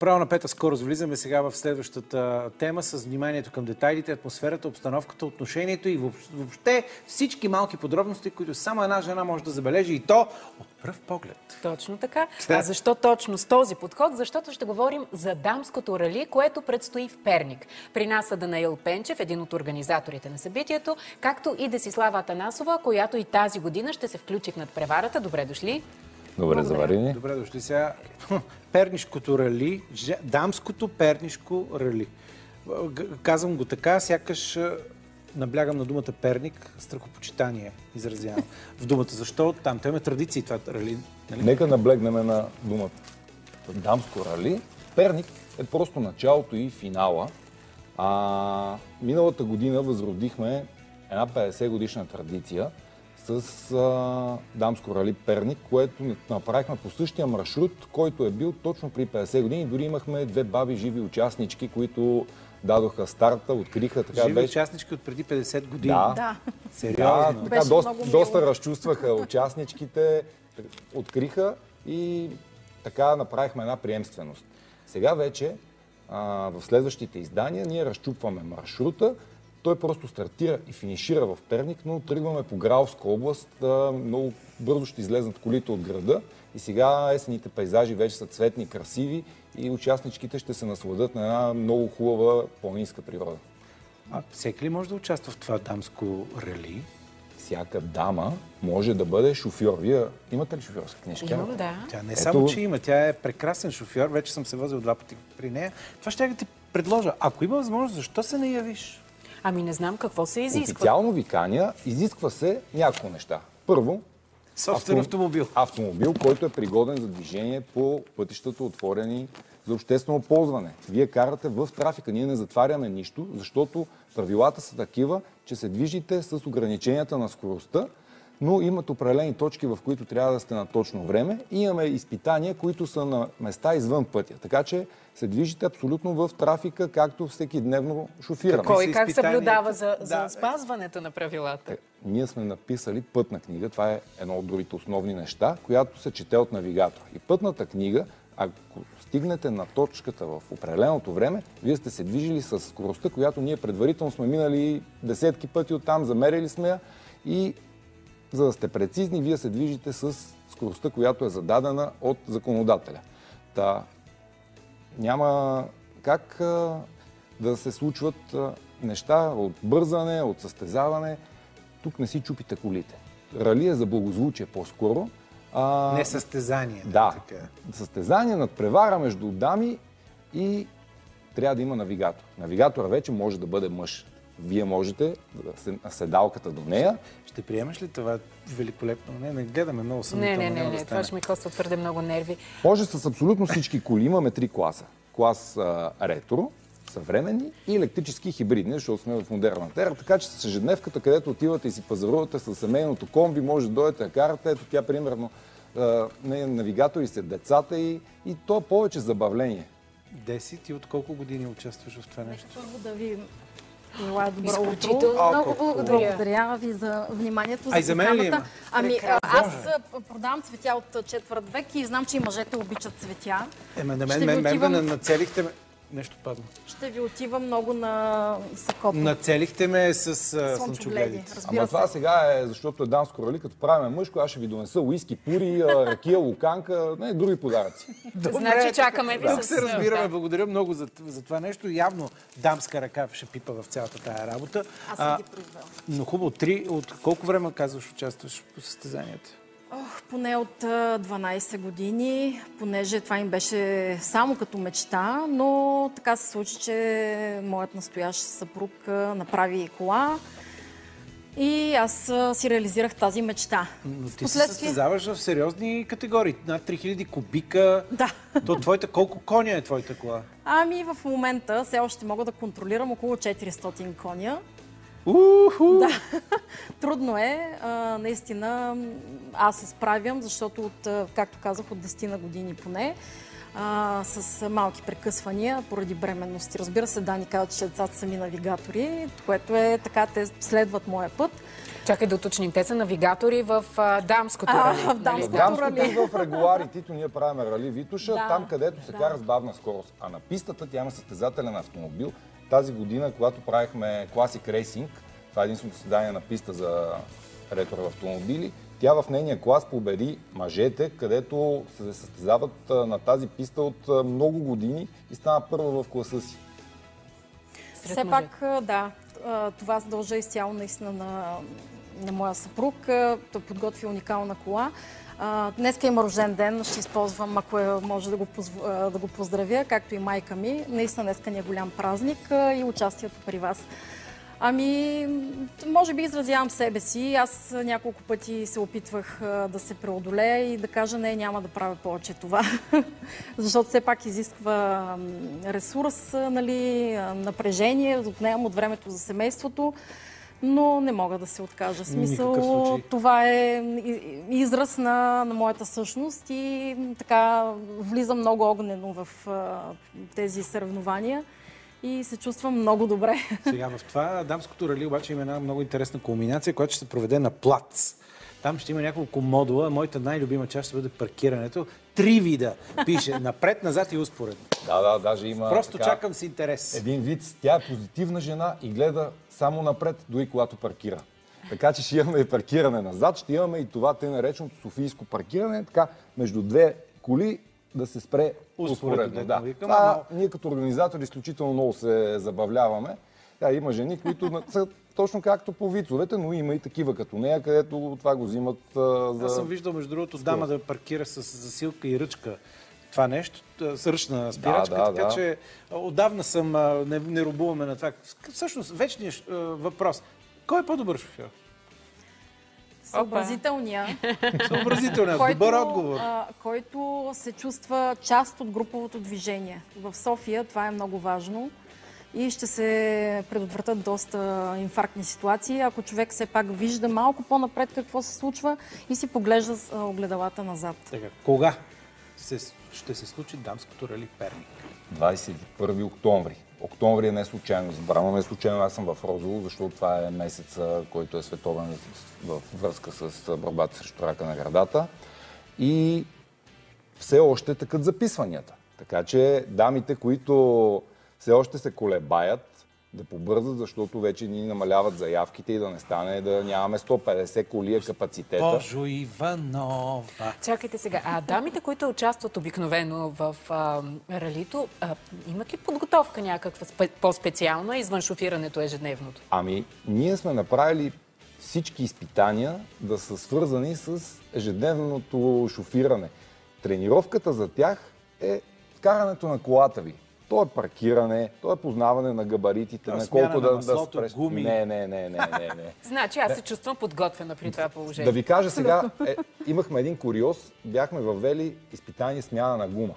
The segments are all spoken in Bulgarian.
Право на пета скорост влизаме сега в следващата тема с вниманието към детайлите, атмосферата, обстановката, отношението и въобще всички малки подробности, които само една жена може да забележи и то от пръв поглед. Точно така. А защо точно с този подход? Защото ще говорим за дамското рали, което предстои в Перник. При нас са Данаил Пенчев, един от организаторите на събитието, както и Десислава Атанасова, която и тази година ще се включи в надпреварата. Добре дошли! Добре заварени. Добре дошли сега. Пернишкото рали, дамското пернишко рали. Казвам го така, сякаш наблягам на думата Перник, страхопочитание изразявам в думата. Защо? Там има традиции това рали. Нали? Нека наблегнем на думата дамско рали. Перник е просто началото и финала. Миналата година възродихме една 50 годишна традиция с дамско рали Перник, което направихме по същия маршрут, който е бил точно при 50 години. Дори имахме две баби живи участнички, които дадоха старта, откриха. Така живи беше... участнички от преди 50 години? Да. Сериозно? Да, така, доста разчувстваха участничките, откриха и така направихме една приемственост. Сега вече в следващите издания ние разчупваме маршрута. Той просто стартира и финишира в Перник, но тръгваме по Гралска област. Много бързо ще излезнат колите от града и сега есенните пейзажи вече са цветни и красиви и участничките ще се насладят на една много хубава планинска природа. Всеки ли може да участва в това дамско рали? Всяка дама може да бъде шофьор. Вие имате ли шофьорска книжка? Имам, да. Тя не само, че има, тя е прекрасен шофьор. Вече съм се возил 2 пъти при нея. Това ще да ти предложа. Ако има възможност, защо се не явиш? Ами не знам какво се изисква. Официално викания изисква се няколко неща. Първо, собствен автомобил. Автомобил, който е пригоден за движение по пътищата, отворени за обществено ползване. Вие карате в трафика. Ние не затваряме нищо, защото правилата са такива, че се движите с ограниченията на скоростта, но имат определени точки, в които трябва да сте на точно време. И имаме изпитания, които са на места извън пътя. Така че се движите абсолютно в трафика, както всеки дневно шофираме. Кой как съблюдава за спазването на правилата? Ние сме написали пътна книга. Това е едно от другите основни неща, която се чете от навигатора. И пътната книга, ако стигнете на точката в определеното време, вие сте се движили с скоростта, която ние предварително сме минали десетки пъти оттам, замерили сме я и за да сте прецизни, вие се движите с скоростта, която е зададена от законодателя. Няма как да се случват неща от бързане, от състезаване. Тук не си чупите колите. Рали е за благозвучие по-скоро. Не състезание. Да, състезание, надпревара между дами и трябва да има навигатор. Навигатора вече може да бъде мъж. Вие можете да седалката до нея. Ще приемеш ли това великолепно? Не гледаме много съмнително. Не, това ще ми коства твърде много нерви. Може с абсолютно всички коли. Имаме 3 класа. Клас ретро, съвременни и електрически хибридни, защото сме в модерната ера. Така че с ежедневката, където отивате и си пазарувате с семейното комби, може да дойдете да карате. Ето тя, примерно, навигатори са децата и то повече забавление. Деси, ти от колко години участваш в това нещо? Първо да ви желая добро утро. Изключително много благодаря. Благодаря ви за вниманието. А и за мен ли има? Аз продавам цветя от четвърт век и знам, че и мъжете обичат цветя. На мен нацелихте ме... Нещо падна. Ще ви отива много на сакото. Нацелихте ме с слънчогледите. Ама това сега е, защото е дамско рали, като правим мъжко, аз ще ви донеса уиски, пури, ракия, луканка, други подаръци. Значи чакаме ви с... Тук се разбираме. Благодаря много за това нещо. Явно дамска ръка ще пипа в цялата тая работа. Аз съм ги произвела. Но хубаво, от колко време казваш участваш по състезанията? Поне от 12 години, понеже това им беше само като мечта, но така се случи, че моят настоящ съпруг направи кола и аз си реализирах тази мечта. Но ти се състезаваш в сериозни категории. Над 3000 кубика. Да. Колко коня е твоята кола? В момента все още мога да контролирам около 400 коня. Да. Трудно е. Наистина аз се справям, защото както казах, от 10 на години поне. с малки прекъсвания поради бременности. Разбира се, Дани казва, че децата са ми навигатори, което е така, те следват моя път. Чакай да уточним, те са навигатори в дамското рали. В дамското рали. В регуларитито ние правим рали Витоша, там където се кара с бавна скорост. А на пистата тя има състезателен автомобил. Тази година, когато правихме Classic Racing, това е единственото състезание на писта за ретро автомобили, тя в нейния клас победи мъжете, където се състезават на тази писта от много години и стана първа в класа си. Все пак, да, това се дължа изцяло наистина на моя съпруг. Той подготви уникална кола. Днеска има рожден ден, ще използвам, ако може да го поздравя, както и майка ми. Наистина днеска ни е голям празник и участието при вас. Ами, може би изразявам себе си. Аз няколко пъти се опитвах да се преодолея и да кажа не, няма да правя повече това. Защото все пак изисква ресурс, нали, напрежение, отнемам от времето за семейството, но не мога да се откажа. Смисъл, това е израз на моята същност и така влизам много огнено в тези съревнования. И се чувствам много добре. Сега в това дамското рали обаче има една много интересна кулминация, която ще се проведе на плац. Там ще има няколко модула. Моята най-любима част ще бъде паркирането. 3 вида пише. Напред, назад и успоредно. Да, даже има... Просто чакам с интерес. Един вид, тя е позитивна жена и гледа само напред, дори когато паркира. Така че ще имаме и паркиране назад, ще имаме и това тъй нареченото софийско паркиране, така между две коли да се спре успоредно. Да. Ние като организатори изключително много се забавляваме. Има жени, които са точно както по вицовете, но има и такива като нея, където това го взимат за... Аз съм виждал, между другото, дама да паркира с засилка и ръчка това нещо, с ръчна спирачка, така че отдавна съм, не рубуваме на това. Всъщност, вечният въпрос. Кой е по-добър шофьор? Съобразителния. Добър отговор. Който се чувства част от груповото движение. В София това е много важно и ще се предотвратят доста инфарктни ситуации, ако човек все пак вижда малко по-напред какво се случва и си поглежда с огледалата назад. Така, кога ще се случи дамското рали Перник? 21 октомври. Октомври е не случайно избрано, не случайно аз съм в Розово, защото това е месеца, който е световен във връзка с борбата срещу рака на гърдата. И все още текат записванията. Така че дамите, които все още се колебаят, да побързат, защото вече ни намаляват заявките и да не стане да нямаме 150 коли капацитета. Божо Иванова! Чакайте сега, а дамите, които участват обикновено в ралито, имат ли подготовка някаква по-специална извън шофирането ежедневното? Ами, ние сме направили всички изпитания да са свързани с ежедневното шофиране. Тренировката за тях е карането на колата ви. То е паркиране, то е познаване на габаритите, на колко да спреш. Гуми. Не. Значи аз се чувствам подготвена при това положение. Да ви кажа сега, имахме един куриоз, бяхме въвели изпитание смяна на гума.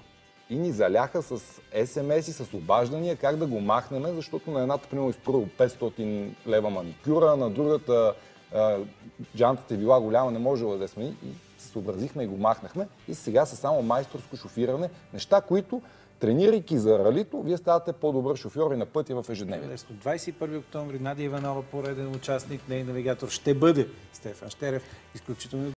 И ни заляха с SMS и с обаждания как да го махнем, защото на едната примерно изтрува 500 лева маникюра, на другата джантата е била голяма, не можела да сме и се съобразихме и го махнахме. И сега са само майсторско шофиране, неща, които тренирайки за ралито, вие ставате по-добър шофьор и на пътя в ежедневието. 21 октомври Надя Иванова, пореден участник, нейн навигатор ще бъде Стефан Щерев. Изключително